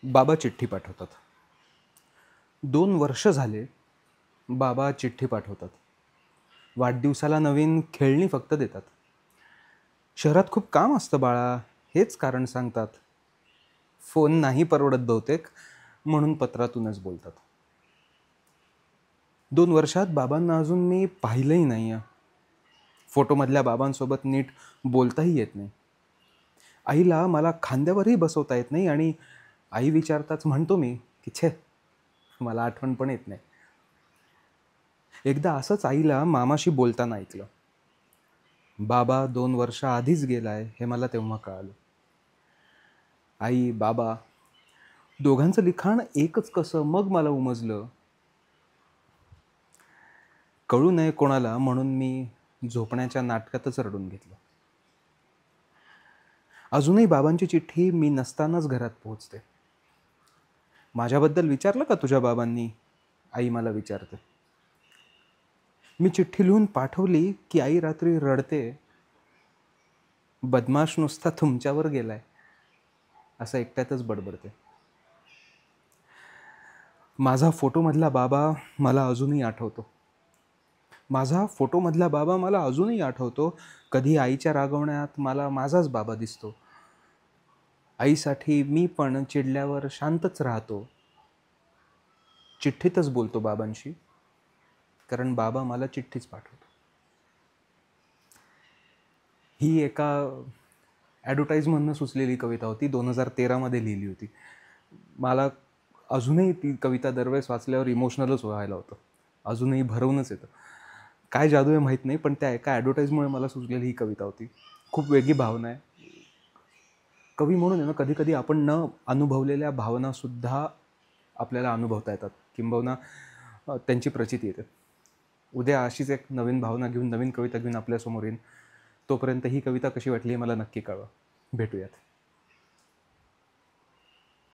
बाबा चिठ्ठी पाठवतात. 2 वर्ष झाले बाबा चिठ्ठी पाठवतात. वाढदिवसाला नवीन खेळणी फक्त देतात. शहरात खूप काम असतं बाळा, हेच कारण सांगतात. फोन नाही परवडत बहुतेक, म्हणून पत्रातूनच बोलतात. 2 वर्षात बाबांना अजून मी पाहिलंही नाही आहे. फोटोमधल्या बाबांसोबत नीट बोलताही येत नाही. आईला मला खांद्यावरही बसवता येत नाही आणि आई विचारताच म्हणतो मी की छे, मला आठवण पण येत नाही. एकदा असंच आईला मामाशी बोलताना ऐकलं. बाबा 2 वर्ष आधीच गेलाय हे मला तेव्हा कळालं. आई बाबा दोघांचं लिखाण एकच कसं मग मला उमजलं. कळू नये कोणाला म्हणून मी झोपण्याच्या नाटकातच रडून घेतलं. अजूनही बाबांची चिठ्ठी मी नसतानाच घरात पोहोचते. माझ्याबद्दल विचारलं का तुझ्या बाबांनी, आई मला विचारते. मी चिठ्ठी लिहून पाठवली की आई रात्री रडते. बदमाश नुसता तुमच्यावर गेलाय असं एकट्यातच बडबडते. माझा फोटोमधला बाबा मला अजूनही आठवतो. कधी आईच्या रागवण्यात मला माझाच बाबा दिसतो. आईसाठी मी पण चिडल्यावर शांतच राहतो. चिठ्ठीतच बोलतो बाबांशी, कारण बाबा मला चिठ्ठीच पाठवतो. ही एका ॲडव्हर्टाईजमधनं सुचलेली कविता होती. 2013 लिहिली होती. मला अजूनही ती कविता दरवेळेस वाचल्यावर इमोशनलच व्हायला होतं. अजूनही भरवूनच येतं. काय जादू आहे माहीत नाही, पण त्या एका ॲडव्हर्टाईजमुळे मला सुचलेली ही कविता होती. खूप वेगळी भावना आहे. कवी म्हणून आहे ना, कधी कधी आपण न अनुभवलेल्या भावनासुद्धा आपल्याला अनुभवता येतात, किंबहुना त्यांची प्रचिती येते. उद्या अशीच एक नवीन भावना घेऊन, नवीन कविता घेऊन आपल्यासमोर येईन. तोपर्यंत ही कविता कशी वाटली मला नक्की कळवा. भेटूयात.